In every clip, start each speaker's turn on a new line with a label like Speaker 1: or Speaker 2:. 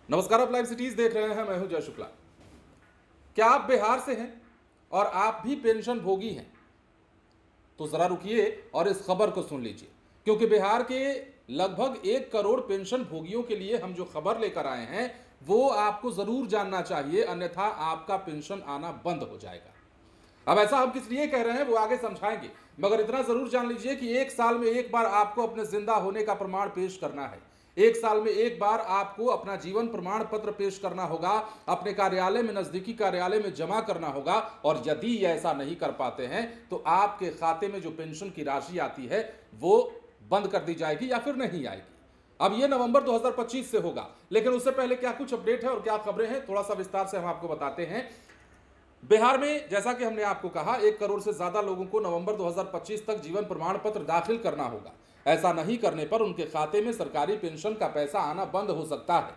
Speaker 1: नमस्कार, आप live cities देख रहे हैं। मैं हूं जय शुक्ला। क्या आप बिहार से हैं और आप भी पेंशन भोगी हैं? तो जरा रुकिए और इस खबर को सुन लीजिए, क्योंकि बिहार के लगभग 1 करोड़ पेंशन भोगियों के लिए हम जो खबर लेकर आए हैं वो आपको जरूर जानना चाहिए, अन्यथा आपका पेंशन आना बंद हो जाएगा। अब ऐसा हम किस लिए कह रहे हैं वो आगे समझाएंगे, मगर इतना जरूर जान लीजिए कि 1 साल में एक बार आपको अपने जिंदा होने का प्रमाण पेश करना है। 1 साल में एक बार आपको अपना जीवन प्रमाण पत्र पेश करना होगा, अपने कार्यालय में, नजदीकी कार्यालय में जमा करना होगा। और यदि ये ऐसा नहीं कर पाते हैं तो आपके खाते में जो पेंशन की राशि आती है वो बंद कर दी जाएगी या फिर नहीं आएगी। अब ये नवंबर 2025 से होगा, लेकिन उससे पहले क्या कुछ अपडेट है और क्या खबरें हैं, थोड़ा सा विस्तार से हम आपको बताते हैं। बिहार में जैसा कि हमने आपको कहा, 1 करोड़ से ज्यादा लोगों को नवंबर 2025 तक जीवन प्रमाण पत्र दाखिल करना होगा। ऐसा नहीं करने पर उनके खाते में सरकारी पेंशन का पैसा आना बंद हो सकता है।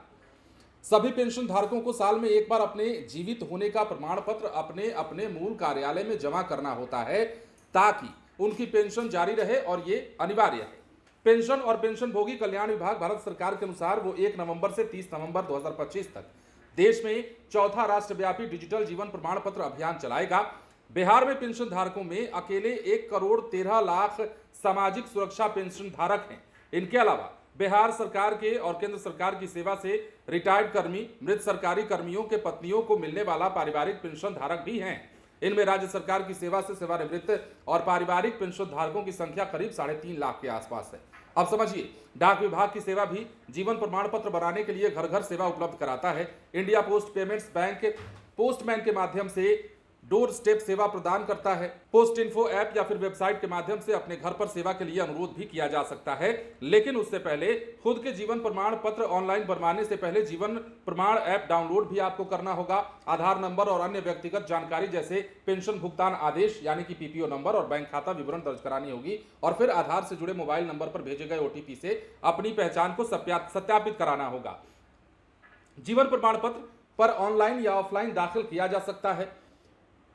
Speaker 1: सभी पेंशन धारकों को साल में एक बार अपने जीवित होने का प्रमाण पत्र अपने अपने मूल कार्यालय में जमा करना होता है, ताकि उनकी पेंशन जारी रहे, और ये अनिवार्य है। पेंशन और पेंशन भोगी कल्याण विभाग भारत सरकार के अनुसार वो 1 नवंबर से 30 नवंबर 2025 तक देश में चौथा राष्ट्रव्यापी डिजिटल जीवन प्रमाण पत्र अभियान चलाएगा। बिहार में पेंशन धारकों में अकेले 1 करोड़ 13 लाख सामाजिक सुरक्षा पेंशन धारक हैं। इनके अलावा बिहार सरकार के और केंद्र सरकार की सेवा से रिटायर्ड कर्मी, मृत सरकारी कर्मियों के पत्नियों को मिलने वाला पारिवारिक पेंशन धारक भी हैं। इनमें राज्य सरकार की सेवा से सेवानिवृत्त और पारिवारिक पेंशन धारकों की संख्या करीब 3.5 लाख के आसपास है। अब समझिए, डाक विभाग की सेवा भी जीवन प्रमाण पत्र बनाने के लिए घर घर सेवा उपलब्ध कराता है। India post payments bank postman के माध्यम से डोर स्टेप सेवा प्रदान करता है। पोस्ट इन्फो ऐप या फिर वेबसाइट के माध्यम से अपने घर पर सेवा के लिए अनुरोध भी किया जा सकता है, लेकिन उससे पहले खुद के जीवन प्रमाण पत्र ऑनलाइन बनवाने से पहले जीवन प्रमाण ऐप डाउनलोड भी आपको करना होगा। आधार नंबर और अन्य व्यक्तिगत जानकारी जैसे पेंशन भुगतान आदेश यानी कि पीपीओ नंबर और बैंक खाता विवरण दर्ज करानी होगी, और फिर आधार से जुड़े मोबाइल नंबर पर भेजे गए ओटीपी से अपनी पहचान को सत्यापित कराना होगा। जीवन प्रमाण पत्र पर ऑनलाइन या ऑफलाइन दाखिल किया जा सकता है।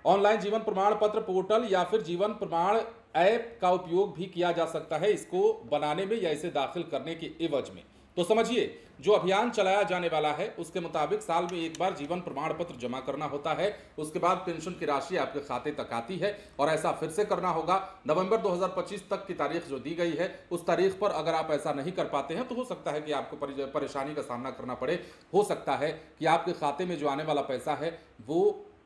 Speaker 1: ऑनलाइन जीवन प्रमाण पत्र पोर्टल या फिर जीवन प्रमाण ऐप का उपयोग भी किया जा सकता है, इसको बनाने में या इसे दाखिल करने के एवज में। तो समझिए, जो अभियान चलाया जाने वाला है उसके मुताबिक साल में एक बार जीवन प्रमाण पत्र जमा करना होता है, उसके बाद पेंशन की राशि आपके खाते तक आती है, और ऐसा फिर से करना होगा। नवंबर 2025 तक की तारीख जो दी गई है उस तारीख पर अगर आप ऐसा नहीं कर पाते हैं तो हो सकता है कि आपको परेशानी का सामना करना पड़े। हो सकता है कि आपके खाते में जो आने वाला पैसा है वो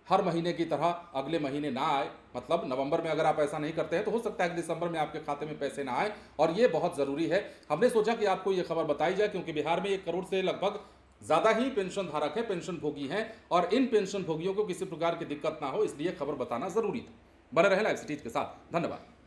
Speaker 1: हर महीने की तरह अगले महीने ना आए। मतलब नवंबर में अगर आप ऐसा नहीं करते हैं तो हो सकता है कि दिसंबर में आपके खाते में पैसे ना आए, और ये बहुत ज़रूरी है। हमने सोचा कि आपको ये खबर बताई जाए, क्योंकि बिहार में 1 करोड़ से लगभग ज़्यादा ही पेंशन धारक हैं, पेंशन भोगी हैं, और इन पेंशन भोगियों को किसी प्रकार की दिक्कत ना हो, इसलिए खबर बताना ज़रूरी था। बने रहें लाइव सिटीज के साथ। धन्यवाद।